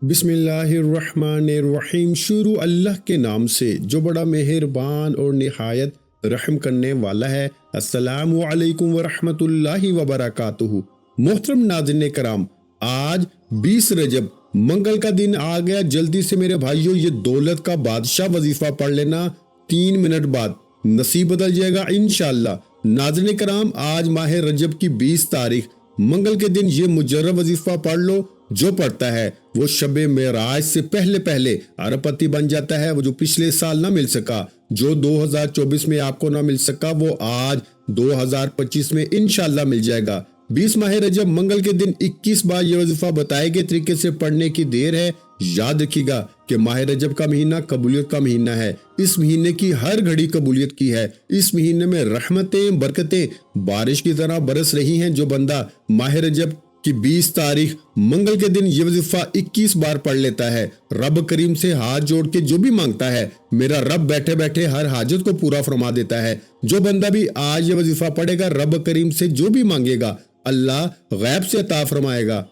बिस्मिल्लाहिर्रहमानिर्रहीम। शुरू अल्लाह के नाम से जो बड़ा मेहरबान और निहायत रहम करने वाला है। अस्सलामु अलैकुम वरहमतुल्लाहि वबरकातुहू। मोहतरम नाज़रीन कराम, आज 20 रजब मंगल का दिन आ गया। जल्दी से मेरे भाइयों ये दौलत का बादशाह वजीफा पढ़ लेना, 3 मिनट बाद नसीब बदल जाएगा इंशाअल्लाह। नाज़रीन कराम, आज माह रजब की 20 तारीख मंगल के दिन ये मुजर्रब वजीफा पढ़ लो। जो पढ़ता है वो शबे मेराज से पहले पहले अरबपति बन जाता है। वो जो पिछले साल ना मिल सका, जो 2024 में आपको ना मिल सका, वो आज 2025 में इंशाअल्लाह मिल जाएगा। 20 माह रजब मंगल के दिन 21 बार ये वजीफा बताए गए तरीके से पढ़ने की देर है। याद रखिएगा कि माह रजब का महीना कबूलियत का महीना है। इस महीने की हर घड़ी कबूलियत की है। इस महीने में रहमतें बरकतें बारिश की तरह बरस रही हैं। जो बंदा माह रजब कि 20 तारीख मंगल के दिन ये वजीफा 21 बार पढ़ लेता है, रब करीम से हाथ जोड़ के जो भी मांगता है, मेरा रब बैठे बैठे हर हाजत को पूरा फरमा देता है। जो बंदा भी आज ये वजीफा पढ़ेगा, रब करीम से जो भी मांगेगा अल्लाह गैब से अता फरमाएगा।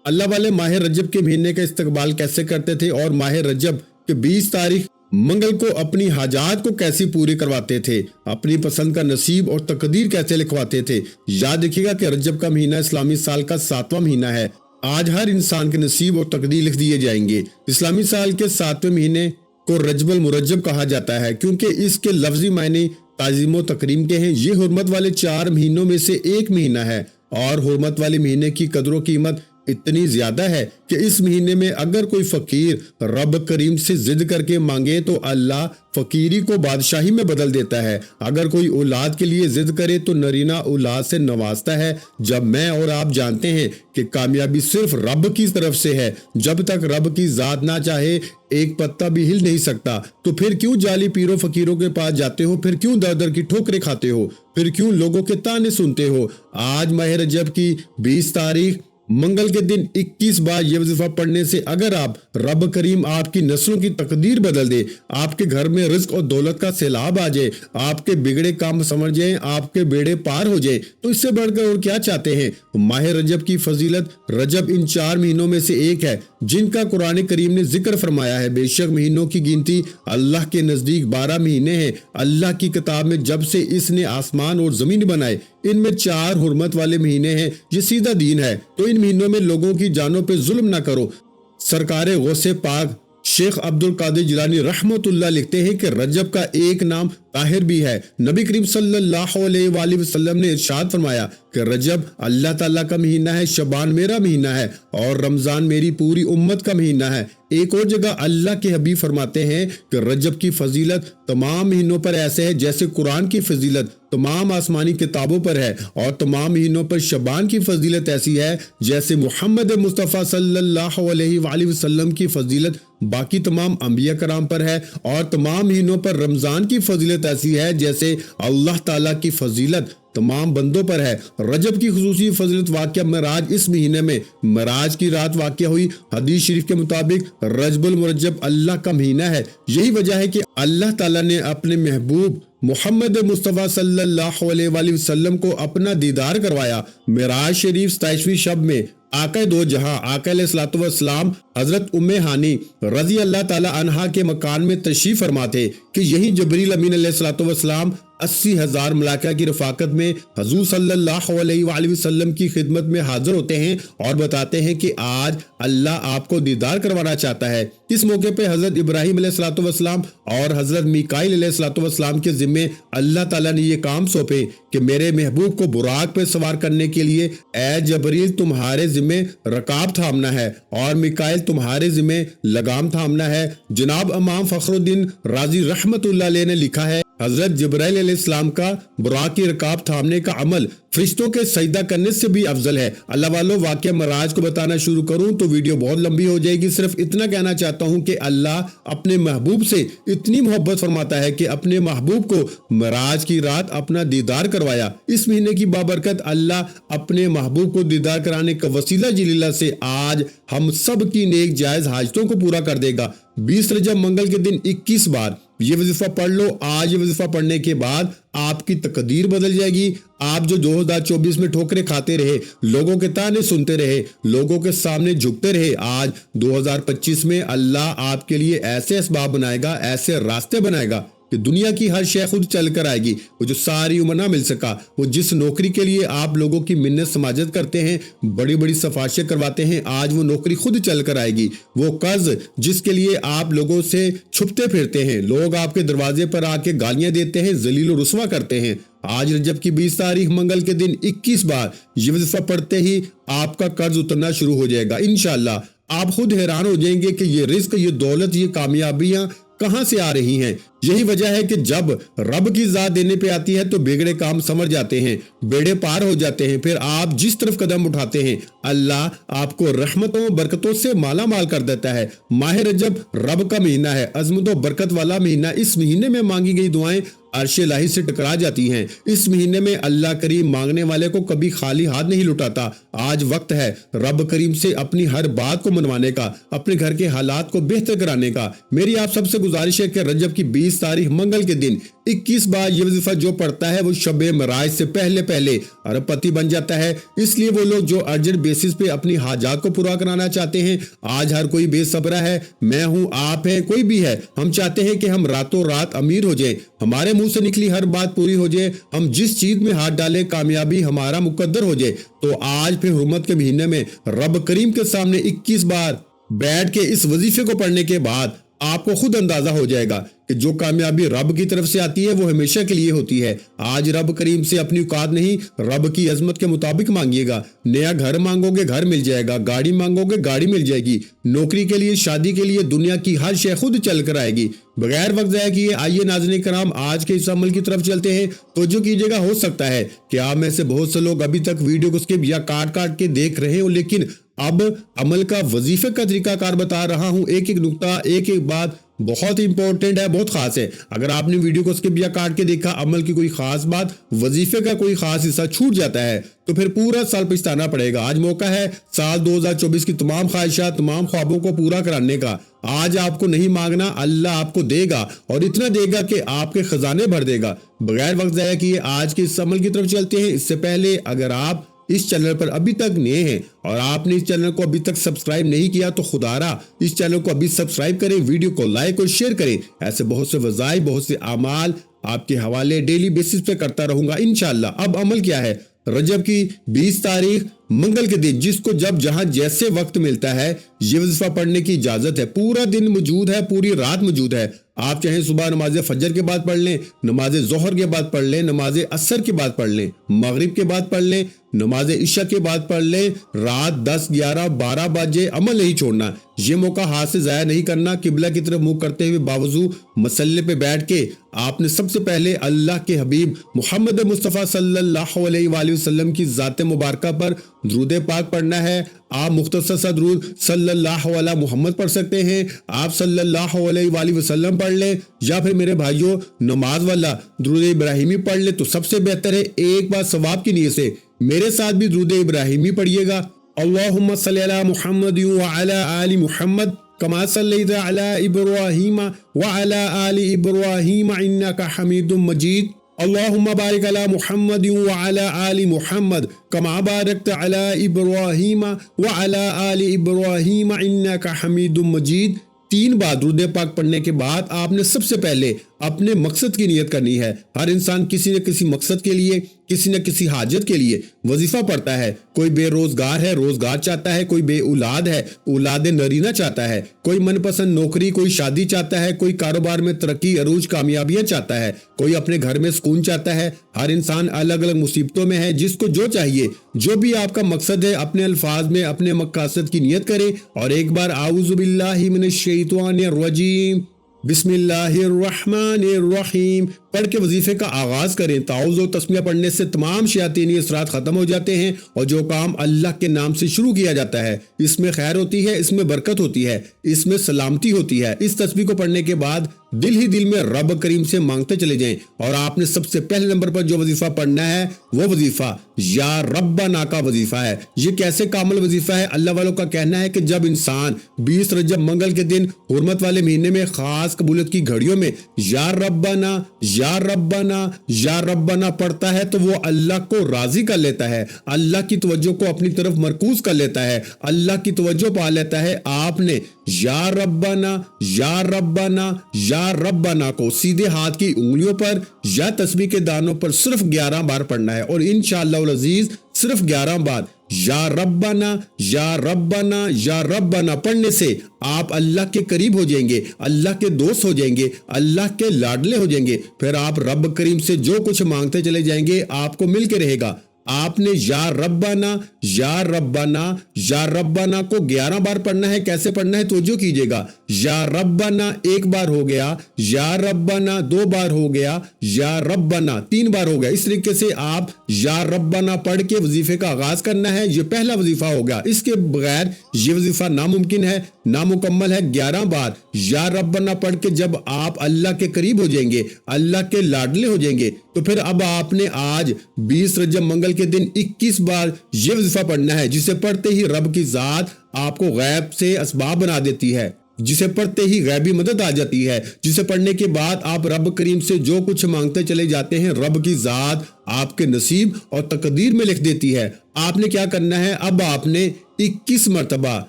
अल्लाह वाले माह रजब के महीने का इस्तकबाल कैसे करते थे और माह रजब के 20 तारीख मंगल को अपनी हाजात को कैसे पूरी करवाते थे, अपनी पसंद का नसीब और तकदीर कैसे लिखवाते थे। याद रखिएगा कि रजब का महीना इस्लामी साल का 7वां महीना है। आज हर इंसान के नसीब और तकदीर लिख दिए जाएंगे। इस्लामी साल के 7वें महीने को रजबुल मुरज्जब कहा जाता है क्योंकि इसके लफ्जी मायने ताजीम व तकरीम के हैं। ये हुर्मत वाले 4 महीनों में से एक महीना है और हुर्मत वाले महीने की कदर कीमत इतनी ज्यादा है कि इस महीने में अगर कोई फकीर रब करीम से जिद करके मांगे तो अल्लाह फकीरी को बादशाही में बदल देता है। अगर कोई औलाद के लिए जिद करे तो नरीना औलाद से नवाजता है। जब मैं और आप जानते हैं कि कामयाबी सिर्फ रब की तरफ से है, जब तक रब की जात ना चाहे एक पत्ता भी हिल नहीं सकता, तो फिर क्यों जाली पीरों फकीरों के पास जाते हो, फिर क्यों दर दर की ठोकरें खाते हो, फिर क्यों लोगों के ताने सुनते हो। आज माह रजब की 20 तारीख मंगल के दिन 21 बार ये वजीफा पढ़ने से अगर आप रब करीम आपकी नस्लों की तकदीर बदल दे, आपके घर में रिज्क और दौलत का सैलाब आ जाए, आपके बिगड़े काम समझ जाए, आपके बेड़े पार हो जाए, तो इससे बढ़कर और क्या चाहते हैं। माह रजब की फजीलत, रजब इन 4 महीनों में से एक है जिनका कुरान करीम ने जिक्र फरमाया है। बेशक महीनों की गिनती अल्लाह के नजदीक 12 महीने हैं। अल्लाह की किताब में जब से इसने आसमान और जमीन बनाए, इनमें 4 हुर्मत वाले महीने हैं। ये सीधा दीन है, तो इन महीनों में लोगों की जानों पे जुल्म ना करो। सरकारे गौसे पाक शेख अब्दुल कादिर जिलानी रहमतुल्लाह लिखते हैं कि रजब का एक नाम ताहिर भी है। नबी करीम सल्लल्लाहु अलैहि वसल्लम ने इरशाद फरमाया कि रजब अल्लाह ताला का महीना है, शबान मेरा महीना है और रमजान मेरी पूरी उम्मत का महीना है। एक और जगह अल्लाह के हबीब फरमाते हैं कि रजब की फजीलत तमाम महीनों पर ऐसे है जैसे कुरान की फजीलत तमाम आसमानी किताबों पर है, और तमाम महीनों पर शबान की फजीलत ऐसी है जैसे मुहम्मद मुस्तफ़ा सल्लल्लाहु अलैहि वसल्लम की फजीलत बाकी तमाम अंबिया कराम पर है, और तमाम महीनों पर रमजान की फजीलत ऐसी है जैसे अल्लाह ताला की फजीलत तमाम बंदों पर है। रजब की खुसूसी फजीलत वाक़या मेराज, इस महीने में मेराज की रात वाक़या हुई। हदीस शरीफ के मुताबिक रजबुल मुरज्जब अल्लाह का महीना है। यही वजह है कि अल्लाह ताला ने अपने महबूब मुहम्मद मुस्तफ़ा सल्लल्लाहु अलैहि वसल्लम को अपना दीदार करवाया। मेराज शरीफ 27वीं शब में आका दो जहां आका अलैहिस्सलातु वस्सलाम हजरत उम्मे हानी रजी अल्लाह ताला अन्हा के मकान में तशरीफ फरमा थे कि यही जबरील अमीन अलैहिस्सलातु वस्सलाम 80,000 मलाइका की रफाकत में हजूर सल्लल्लाहु अलैहि वसल्लम की खिदमत में हाजिर होते हैं और बताते हैं कि आज अल्लाह आपको दीदार करवाना चाहता है। इस मौके पे हजरत इब्राहिम अलैहिस्सलातु वस्सलाम और हजरत मीकाईल अलैहिस्सलातु वस्सलाम के जिम्मे अल्लाह ताला ने ये काम सौंपे कि मेरे महबूब को बुराक पे सवार करने के लिए ए जबरील तुम्हारे जिम्मे रकाब थामना है और मीकाईल तुम्हारे जिम्मे लगाम थामना है। जनाब इमाम फखरुद्दीन राजी रहमतुल्लाह अलैह ने लिखा है, हजरत जिब्राइल अलैहिस्सलाम का बुराक की रकाब थामने का अमल फरिश्तों के सजदा करने से भी अफजल है। अल्लाह वालों, वाक़या मेराज को बताना शुरू करूं तो वीडियो बहुत लंबी हो जाएगी। सिर्फ इतना कहना चाहता हूं कि अल्लाह अपने महबूब से इतनी मोहब्बत फरमाता है कि अपने महबूब को मेराज की रात अपना दीदार करवाया। इस महीने की बाबरकत अल्लाह अपने महबूब को दीदार कराने का वसीला जिल्ला से आज हम सब की नेक जायज हाजतों को पूरा कर देगा। 20 रजब मंगल के दिन 21 बार ये वजीफा पढ़ लो। आज ये वजीफा पढ़ने के बाद आपकी तकदीर बदल जाएगी। आप जो 2024 में ठोकरें खाते रहे, लोगों के ताने सुनते रहे, लोगों के सामने झुकते रहे, आज 2025 में अल्लाह आपके लिए ऐसे असबाब बनाएगा, ऐसे रास्ते बनाएगा कि दुनिया की हर शय खुद चल कर आएगी। वो जो सारी उम्र ना मिल सका, वो जिस नौकरी के लिए आप लोगों की मिन्नत समाजत करते हैं, बड़ी बड़ी सफारिशें करवाते हैं, आज वो नौकरी खुद चल कर आएगी। वो कर्ज जिसके लिए आप लोगों से छुपते फिरते हैं, लोग आपके दरवाजे पर आके गालियां देते हैं, जलील और रुस्वा करते हैं, आज रजब की 20 तारीख मंगल के दिन 21 बार ये वजीफा पढ़ते ही आपका कर्ज उतरना शुरू हो जाएगा। इंशाअल्लाह आप खुद हैरान हो जाएंगे कि ये रिस्क, ये दौलत, ये कामयाबियां कहां से आ रही हैं। यही वजह है कि जब रब की ज़ात देने पे आती है तो बिगड़े काम संवर जाते हैं, बेड़े पार हो जाते हैं। फिर आप जिस तरफ कदम उठाते हैं अल्लाह आपको रहमतों बरकतों से माला माल कर देता है। माह रजब रब का महीना है, अज़मत बरकत वाला महीना। इस महीने में मांगी गई दुआएं अर्श इलाही से टकरा जाती हैं। इस महीने में अल्लाह करीम मांगने वाले को कभी खाली हाथ नहीं लुटाता। आज वक्त है रब करीम से अपनी हर बात को मनवाने का, अपने घर के हालात को बेहतर कराने का। मेरी आप सबसे गुजारिश है कि रजब की 20 तारीख मंगल के दिन 21 बार ये वजीफा जो पढ़ता है वो शब मराज से पहले पहले अरबपति बन जाता है। इसलिए वो लोग जो अर्जेंट बेसिस पे अपनी हाजात को पूरा कराना चाहते हैं, आज हर कोई बेसब्रा है, मैं हूं, आप है, कोई भी है, हम चाहते हैं कि हम रातों रात अमीर हो जाए, हमारे मुंह से निकली हर बात पूरी हो जाए, हम जिस चीज में हाथ डालें कामयाबी हमारा मुकद्दर हो जाए। तो आज फिर हुर्मत के महीने में रब करीम के सामने 21 बार बैठ के इस वजीफे को पढ़ने के बाद आपको खुद अंदाजा हो जाएगा कि जो कामयाबी रब की तरफ से आती है वो हमेशा के लिए होती है। आज रब करीम से अपनी औकात नहीं, रब की अजमत के मुताबिक मांगिएगा। नया घर मांगोगे घर मिल जाएगा, गाड़ी मांगोगे गाड़ी मिल जाएगी, नौकरी के लिए, शादी के लिए, दुनिया की हर शय खुद चल कर आएगी। बगैर वक्त ज़ाया किए आइए नाज़रीन कराम आज के इस अमल की तरफ चलते हैं। तो जो कीजिएगा, हो सकता है कि आप में से बहुत से लोग अभी तक वीडियो को स्किप या काट काट के देख रहे हो, लेकिन अब अमल का वजीफे का तरीकाकार बता रहा हूं। एक एक नुक्ता, एक एक बात बहुत इंपॉर्टेंट है, बहुत खास है। अगर आपने वीडियो को स्किप या काट के देखा, अमल की कोई खास बात, वजीफे का कोई खास हिस्सा छूट जाता है तो फिर पूरा साल पछताना पड़ेगा। आज मौका है साल 2024 की तमाम ख्वाहिशात, तमाम ख्वाबों को पूरा कराने का। आज आपको नहीं मांगना, अल्लाह आपको देगा और इतना देगा कि आपके खजाने भर देगा। बगैर वक्त ज़ाया किए आज के इस अमल की तरफ चलते हैं। इससे पहले अगर आप इस चैनल पर अभी तक नए हैं और आपने इस चैनल को अभी तक सब्सक्राइब नहीं किया तो खुदारा इस चैनल को अभी सब्सक्राइब करें, वीडियो को लाइक और शेयर करें। ऐसे बहुत से वज़ाइफ, बहुत से अमाल आपके हवाले डेली बेसिस पे करता रहूंगा इंशाअल्लाह। अब अमल क्या है? रजब की 20 तारीख मंगल के दिन जिसको जब जहां जैसे वक्त मिलता है ये वजीफा पढ़ने की इजाजत है। पूरा दिन मौजूद है, पूरी रात मौजूद है। आप चाहे सुबह नमाज फजर के बाद पढ़ लें, नमाज जोहर के बाद पढ़ लें, नमाज असर के बाद पढ़ लें, मगरिब के बाद पढ़ लें, नमाज इशा के बाद पढ़ लें, रात 10, 11, 12 बजे अमल नहीं छोड़ना। ये मौका हाथ से ज़ाया नहीं करना। किबला की तरफ मुंह करते हुए बावजू मसल्ले पे बैठ के आपने सबसे पहले अल्लाह के हबीब मोहम्मद मुस्तफ़ा सल्लल्लाहु अलैहि वसल्लम की ज़ात मुबारका पर दुरूद पाक पढ़ना है। आप मुख्तसर सा दुरूद सल्लल्लाहु अलैहि मुहम्मद पढ़ सकते हैं, आप सल्लल्लाहु अलैहि वसल्लम पढ़ लें, या फिर मेरे भाइयों नमाज वाला दुरूद इब्राहिमी पढ़ ले तो सबसे बेहतर है। एक बार सवाब की नीयत से मेरे साथ भी दुरूद इब्राहिमी पढ़िएगा। अल्लाहुम्मा सल्ली अला मुहम्मद व अला आलि मुहम्मद कमा सल्लैता अला इब्राहीम व अला आलि इब्राहीम इन्नका हमीदुम मजीद। अल्लाहुम्मा बारिक अला मुहम्मद व अला आलि मुहम्मद कमा बारकता अला इब्राहीम व अला आलि इब्राहीम इन्नका हमीदुम मजीद। 3 बार दुरूद पाक पढ़ने के बाद आपने सबसे पहले अपने मकसद की नियत करनी है। हर इंसान किसी न किसी मकसद के लिए, किसी न किसी हाजत के लिए वजीफा पढ़ता है। कोई बेरोजगार है, रोजगार चाहता है, कोई बे औलाद है, औलाद नरीना चाहता है, कोई मनपसंद नौकरी, कोई शादी चाहता है, कोई कारोबार में तरक्की अरूज कामयाबियां चाहता है, कोई अपने घर में सुकून चाहता है। हर इंसान अलग अलग मुसीबतों में है। जिसको जो चाहिए, जो भी आपका मकसद है, अपने अल्फाज में अपने मकसद की नियत करें और एक बार आऊज़ु बिल्लाहि मिनश शैतानिर रजीम बिस्मिल्लाहिर्रहमानिर्रहीम पढ़ के वजीफे का आगाज करें। ताऊज़ और तस्मिया पढ़ने से तमाम शयातीनी असरात खत्म हो जाते हैं और जो काम अल्लाह के नाम से शुरू किया जाता है इसमें खैर होती है, इसमें बरकत होती है, इसमें सलामती होती है। इस तस्बीह को पढ़ने के बाद دل ہی دل میں رب کریم سے مانگتے چلے جائیں، اور آپ نے سب سے پہلے نمبر پر جو وظیفہ پڑھنا ہے وہ وظیفہ یا ربنا کا وظیفہ ہے۔ یہ کیسے کامل وظیفہ ہے؟ اللہ والوں کا کہنا ہے کہ جب انسان 20 رجب منگل کے دن حرمت والے مہینے میں خاص قبولیت کی گھڑیوں میں یا ربنا یا ربنا یا ربنا پڑھتا ہے تو وہ اللہ کو راضی کر لیتا ہے، اللہ کی توجہ کو اپنی طرف مرکوز کر لیتا ہے، اللہ کی توجہ پا لیتا ہے۔ آپ نے یا ربنا یا ربنا یا ربنا کو سیدھے ہاتھ کی انگلیوں پر یا تسبیح کے دانوں پر صرف 11 بار پڑھنا ہے، اور انشاءاللہ العزیز صرف 11 بار یا ربنا یا ربنا یا ربنا پڑھنے سے آپ اللہ کے قریب ہو جائیں گے، اللہ کے دوست ہو جائیں گے، اللہ کے لاڈلے ہو جائیں گے۔ پھر آپ رب کریم سے جو کچھ مانگتے چلے جائیں گے آپ کو مل کے رہے گا۔ آپ نے یا ربنا یا ربنا یا ربنا کو 11 بار پڑھنا ہے۔ کیسے پڑھنا ہے توجہ کیجئے گا۔ یا ربنا 1 بار ہو گیا، یا ربنا 2 بار ہو گیا، یا ربنا 3 بار ہو گیا۔ اس طریقے سے آپ یا ربنا پڑھ کے وظیفے کا آغاز کرنا ہے۔ یہ پہلا وظیفہ ہوگا، اس کے بغیر یہ وظیفہ ناممکن ہے، نامکمل ہے۔ 11 بار یا ربنا پڑھ کے جب آپ اللہ کے قریب ہو جائیں گے، اللہ کے لاڈلے ہو جائیں گے، تو پھر اب آپ نے آج 20 رجب منگل کے دن 21 بار یہ وظیفہ پڑھنا ہے، جسے پڑھتے ہی رب کی ذات آپ کو غیب سے اسباب بنا دیتی ہے، جسے پڑھتے ہی غیبی مدد آ جاتی ہے، جسے پڑھنے کے بعد آپ رب کریم سے جو کچھ مانگتے چلے جاتے ہیں رب کی ذات آپ کے نصیب اور تقدیر میں لکھ دیتی ہے۔ آپ نے کیا کرنا ہے؟ اب آپ نے 21 مرتبہ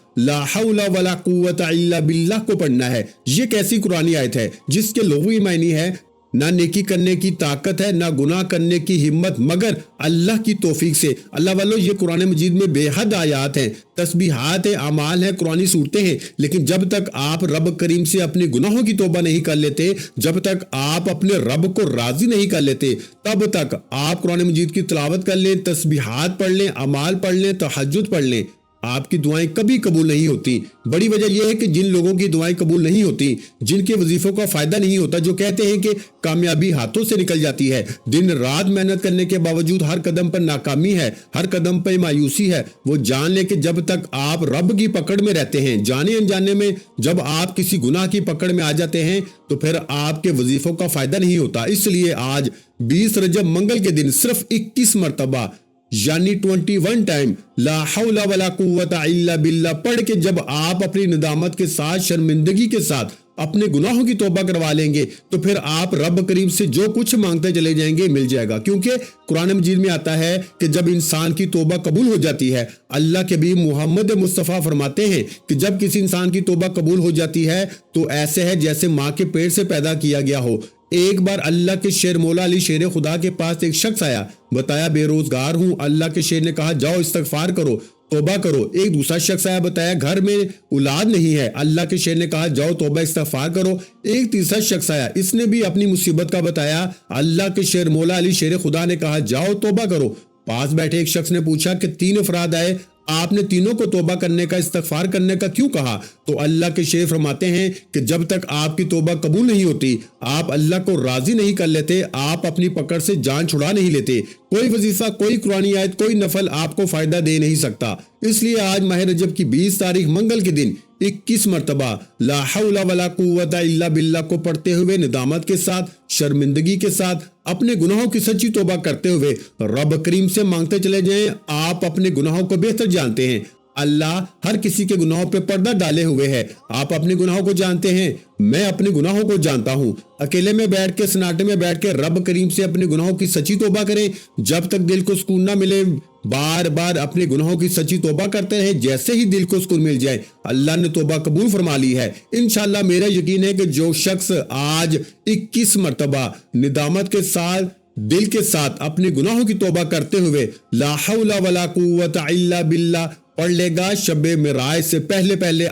لا حول ولا قوت الا باللہ کو پڑھنا ہے۔ یہ کیسی قرآنی آیت ہے جس کے لغوی معنی ہے نہ نیکی کرنے کی طاقت ہے، نہ گناہ کرنے کی ہمت، مگر اللہ کی توفیق سے۔ اللہ والو، یہ قرآن مجید میں بے حد آیات ہیں، تسبیحات ہیں، اعمال ہیں، قرآنی صورتیں ہیں، لیکن جب تک آپ رب کریم سے اپنے گناہوں کی توبہ نہیں کر لیتے، جب تک آپ اپنے رب کو راضی نہیں کر لیتے، تب تک آپ قرآن مجید کی تلاوت کر لیں، تسبیحات پڑھ لیں، اعمال پڑھ لیں، تہجد پڑھ لیں، آپ کی دعائیں کبھی قبول نہیں ہوتی۔ بڑی وجہ یہ ہے کہ جن لوگوں کی دعائیں قبول نہیں ہوتی، جن کے وظیفوں کا فائدہ نہیں ہوتا، جو کہتے ہیں کہ کامیابی ہاتھوں سے نکل جاتی ہے، دن رات محنت کرنے کے باوجود ہر قدم پر ناکامی ہے، ہر قدم پر مایوسی ہے، وہ جان لے کہ جب تک آپ رب کی پکڑ میں رہتے ہیں، جانے انجانے میں جب آپ کسی گناہ کی پکڑ میں آ جاتے ہیں تو پھر آپ کے وظیفوں کا فائدہ نہیں ہوتا۔ اس لیے آج 20 رجب منگل کے دن صرف 21 مرتبہ یعنی 21 ٹائم لا حول ولا قوت الا باللہ پڑھ کے جب آپ اپنی ندامت کے ساتھ، شرمندگی کے ساتھ اپنے گناہوں کی توبہ کروا لیں گے تو پھر آپ رب کریم سے جو کچھ مانگتے چلے جائیں گے مل جائے گا، کیونکہ قرآن مجید میں آتا ہے کہ جب انسان کی توبہ قبول ہو جاتی ہے، اللہ کے حبیب محمد مصطفیٰ فرماتے ہیں کہ جب کسی انسان کی توبہ قبول ہو جاتی ہے تو ایسے ہے جیسے ماں کے پیٹ سے پیدا کیا گیا ہو۔ ایک بار اللہ کے شیر مولا علی شیر خدا کے پاس ایک شخص آیا، بتایا بے روزگار ہوں۔ اللہ کے شیر نے کہا جاؤ استغفار کرو، توبہ کرو۔ ایک دوسرا شخص آیا، بتایا گھر میں اولاد نہیں ہے۔ اللہ کے شیر نے کہا جاؤ توبہ استغفار کرو۔ ایک تیسرا شخص آیا، اس نے بھی اپنی مصیبت کا بتایا۔ اللہ کے شیر مولا علی شیر خدا نے کہا جاؤ توبہ کرو۔ پاس بیٹھے ایک شخص نے پوچھا کہ 3 افراد آئے، آپ نے تینوں کو توبہ کرنے کا، استغفار کرنے کا کیوں کہا؟ تو اللہ کے شیر فرماتے ہیں کہ جب تک آپ کی توبہ قبول نہیں ہوتی، آپ اللہ کو راضی نہیں کر لیتے، آپ اپنی پکڑ سے جان چھڑا نہیں لیتے، کوئی وظیفہ، کوئی قرآنی آیت، کوئی نفل آپ کو فائدہ دے نہیں سکتا۔ اس لیے آج ماہ رجب کی 20 تاریخ منگل کے دن 21 مرتبہ لا حول ولا قوت الا باللہ کو پڑھتے ہوئے ندامت کے ساتھ، شرمندگی کے ساتھ، اپنے گناہوں کی سچی توبہ کرتے ہوئے رب کریم سے مانگتے چلے جائیں۔ آپ اپنے گناہوں کو بہتر جانتے ہیں، اللہ ہر کسی کے گناہوں پہ پردہ ڈالے ہوئے ہے۔ آپ اپنے گناہوں کو جانتے ہیں، میں اپنے گناہوں کو جانتا ہوں۔ اکیلے میں بیٹھ کے، سناٹے میں بیٹھ کے رب کریم سے اپنے گناہوں کی سچی توبہ کریں۔ جب تک دل کو سکون نہ ملے بار بار اپنے گناہوں کی سچی توبہ کرتے رہے، جیسے ہی دل کو سکون مل جائے اللہ نے توبہ قبول فرما لی ہے۔ انشاءاللہ میرا یقین ہے کہ جو شخص آج 21 مرتبہ ندامت کے ساتھ، دل کے ساتھ اپنے گناہوں کی توبہ کرتے ہوئے لا حول ولا قوت الا باللہ پڑھ لے گا، شب معراج سے پہلے پہلے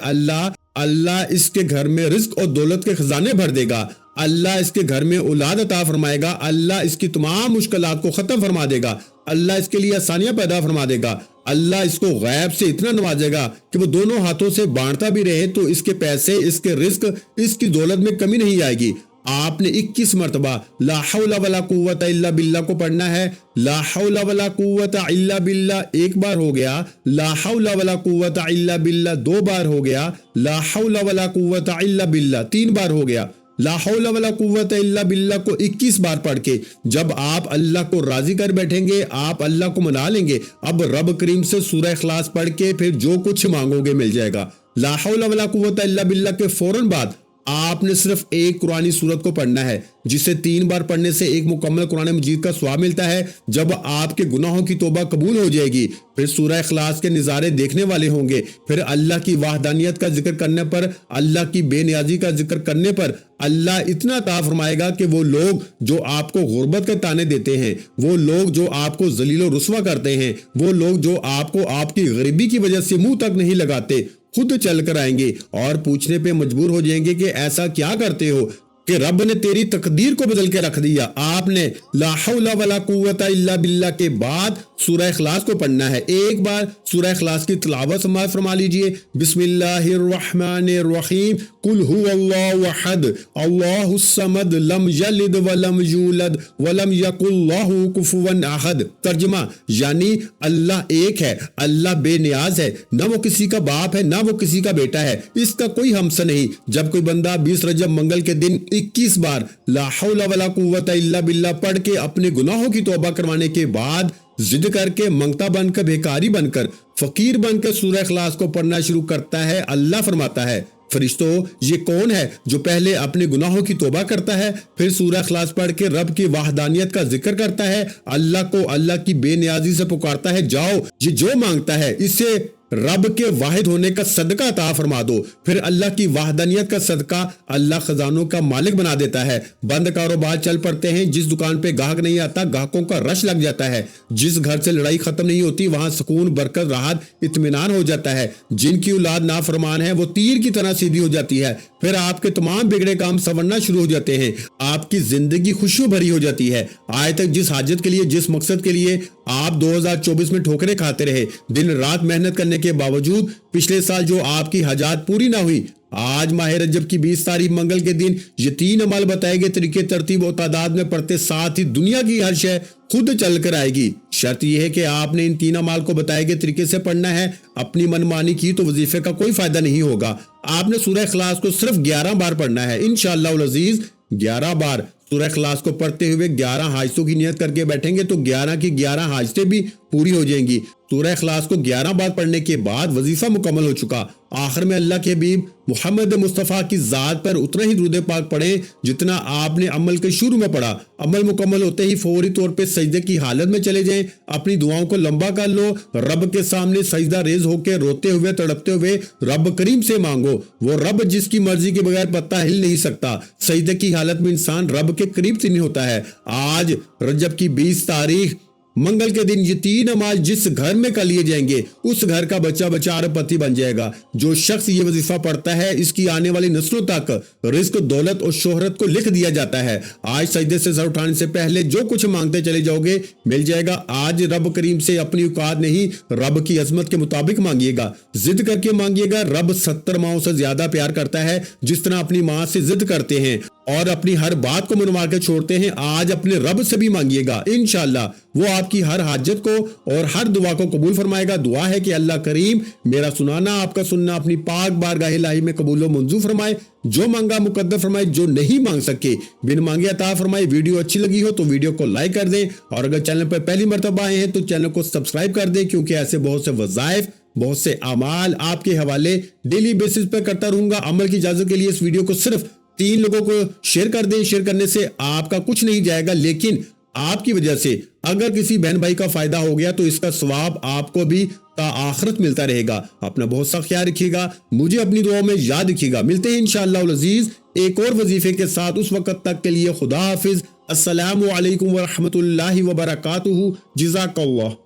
اللہ اس کے گھر میں رزق اور دولت کے خزانے بھر دے گا، اللہ اس کے گھر میں اولاد عطا فرمائے گا، اللہ اس کی تمام مشکلات کو ختم فرما دے گا، اللہ اس کے لیے آسانیاں پیدا فرما دے گا، اللہ اس کو غیب سے اتنا نوازے گا کہ وہ دونوں ہاتھوں سے بانٹتا بھی رہے تو اس کے پیسے، اس کے رزق، اس کی دولت میں کمی نہیں آئے گی۔ آپ نے 21 مرتبہ لا حول ولا قوت الا باللہ کو پڑھنا ہے۔ لا حول ولا قوت الا باللہ 1 بار ہو گیا، لا حول ولا قوت الا باللہ 2 بار ہو گیا، لا حول ولا قوت الا باللہ 3 بار ہو گیا، ला हौला वला कुव्वत इल्ला बिल्लाह को 21 बार पढ़ के जब आप अल्लाह को राजी कर बैठेंगे, आप अल्लाह को मना लेंगे, अब रब करीम से सूरह इखलास पढ़ के फिर जो कुछ मांगोगे मिल जाएगा। ला हौला वला कुव्वत इल्ला बिल्लाह के फौरन बाद आपने सिर्फ एक कुरानी सूरत को पढ़ना है, जिसे 3 बार पढ़ने से एक मुकम्मल कुरान मजीद का स्वाब मिलता है। जब आपके गुनाहों की तौबा कबूल हो जाएगी, फिर सूरह इखलास के नज़ारे देखने वाले होंगे, फिर अल्लाह की वहदानियत का जिक्र करने पर, अल्लाह की बेनियाजी का जिक्र करने पर अल्लाह इतना अता फरमाएगा कि वो लोग जो आपको गुर्बत के ताने देते हैं, वो लोग जो आपको जलील और रुस्वा करते हैं, वो लोग जो आपको आपकी गरीबी की वजह से मुंह तक नहीं लगाते, खुद चल कर आएंगे और पूछने पे मजबूर हो जाएंगे कि ऐसा क्या करते हो कि रब ने तेरी तकदीर को बदल के रख दिया। आपने ला हौला वला कुव्वता इल्ला बिल्लाह के बाद सूरह इखलास को पढ़ना है। एक बार सूरह इखलास की तिलावत समाअत फरमा लीजिए। बिस्मिल्लाहिर्रहमानिर्रहीम कुल हुवल्लाहु अहद अल्लाहुस समद लम यलिद वलम यूलद वलम यकुल लहू कुफुवन अहद। तर्जुमा यानी अल्लाह एक है, अल्लाह बेनियाज है, ना वो किसी का बाप है ना वो किसी का बेटा है, इसका कोई हमसा नहीं। जब कोई बंदा 20 रजब मंगल के दिन 21 बार ला हौला वला कुव्वता इल्ला बिल्लाह पढ़ के अपने गुनाहों की तौबा करवाने के बाद जिद करके मंगता बनकर, भिखारी बनकर, फकीर बनकर सूरह इखलास को पढ़ना शुरू करता है, अल्लाह फरमाता है फरिश्तों ये कौन है जो पहले अपने गुनाहों की तौबा करता है, फिर सूरह इखलास पढ़ के रब की वहदानियत का जिक्र करता है, अल्लाह को अल्लाह की बेनियाजी से पुकारता है, जाओ ये जो मांगता है इससे रब के वाहिद होने का सदका अता फरमा दो। फिर अल्लाह की वहदानियत का सदका अल्लाह खजानों का मालिक बना देता है। बंद कारोबार चल पड़ते हैं, जिस दुकान पे ग्राहक नहीं आता ग्राहकों का रश लग जाता है, जिस घर से लड़ाई खत्म नहीं होती वहां सुकून, बरकत, राहत, इत्मीनान हो जाता है। जिनकी औलाद नाफरमान है वो तीर की तरह सीधी हो जाती है। फिर आपके तमाम बिगड़े काम संवरना शुरू हो जाते हैं, आपकी जिंदगी खुशियों भरी हो जाती है। आज तक जिस हाजत के लिए, जिस मकसद के लिए आप 2024 में ठोकरें खाते रहे, दिन रात मेहनत करने के बावजूद पिछले साल जो आपकी हजात पूरी ना हुई, आज माह रजब की 20 तारीख मंगल के दिन ये 3 अमल बताए गए तरीके तरतीब और तादाद में पढ़ते साथ ही दुनिया की हर शय खुद चल कर आएगी। शर्त यह है कि आपने इन 3 अमाल को बताए गए तरीके से पढ़ना है। अपनी मनमानी की तो वजीफे का कोई फायदा नहीं होगा। आपने सूरह इखलास को सिर्फ 11 बार पढ़ना है इंशाअल्लाह उल अजीज। 11 बार सूरह इखलास को पढ़ते हुए 11 हाजतों की नियत करके बैठेंगे तो 11 की 11 हाजतें भी पूरी हो जाएंगी। सूरह इखलास को 11 बार पढ़ने के बाद वजीफा मुकम्मल हो चुका। आखिर में अल्लाह के हबीब मोहम्मद मुस्तफ़ा की ज़ात पर उतना ही दुरूद पाक पढ़ें जितना आपने अमल के शुरू में पढ़ा। अमल मुकम्मल होते ही फौरी तौर पे सजदे की हालत में चले जाएं, अपनी दुआओं को लंबा कर लो, रब के सामने सजदा रेज होकर रोते हुए तड़पते हुए रब करीम से मांगो। वो रब जिसकी मर्जी के बगैर पत्ता हिल नहीं सकता। सजदे की हालत में इंसान रब के करीब से नहीं होता है। आज रजब की 20 तारीख मंगल के दिन ये 3 नमाज जिस घर में कर लिए जाएंगे उस घर का बच्चा बच्चा अरबपति बन जाएगा। जो शख्स ये वजीफा पढ़ता है इसकी आने वाली नस्लों तक रिस्क, दौलत और शोहरत को लिख दिया जाता है। आज सजदे से सर उठाने से पहले जो कुछ मांगते चले जाओगे मिल जाएगा। आज रब करीम से अपनी औकात नहीं रब की अजमत के मुताबिक मांगिएगा, जिद करके मांगिएगा। रब 70 माओं से ज्यादा प्यार करता है जिस तरह अपनी माँ से जिद करते हैं और अपनी हर बात को मनवा के छोड़ते हैं। आज अपने रब से भी मांगिएगा, इंशाअल्लाह वो आपकी हर हाजत को और हर दुआ को कबूल फरमाएगा। दुआ है कि अल्लाह करीम मेरा सुनाना आपका सुनना अपनी पाक बारगाह इलाही में कबूल व मंजूर फरमाए। जो मांगा मुकद्दर फरमाए, जो नहीं मांग सके बिन मांगे अता फरमाए। वीडियो अच्छी लगी हो तो वीडियो को लाइक कर दें और अगर चैनल पर पहली मर्तबा आए हैं तो चैनल को सब्सक्राइब कर दें, क्योंकि ऐसे बहुत से वज़ाइफ, बहुत से अमाल आपके हवाले डेली बेसिस पर करता रहूंगा। अमल की इजाजत के लिए इस वीडियो को सिर्फ 3 लोगों को शेयर कर दें। शेयर करने से आपका कुछ नहीं जाएगा, लेकिन आपकी वजह से अगर किसी बहन भाई का फायदा हो गया तो इसका सवाब आपको भी ता आखिरत मिलता रहेगा। अपना बहुत सा ख्याल रखिएगा, मुझे अपनी दुआओं में याद रखिएगा। मिलते हैं इंशाअल्लाह उल अजीज एक और वजीफे के साथ। उस वक्त तक के लिए खुदा हाफिज। अस्सलामु अलैकुम व रहमतुल्लाहि व बरकातुहू। जज़ाकल्लाह।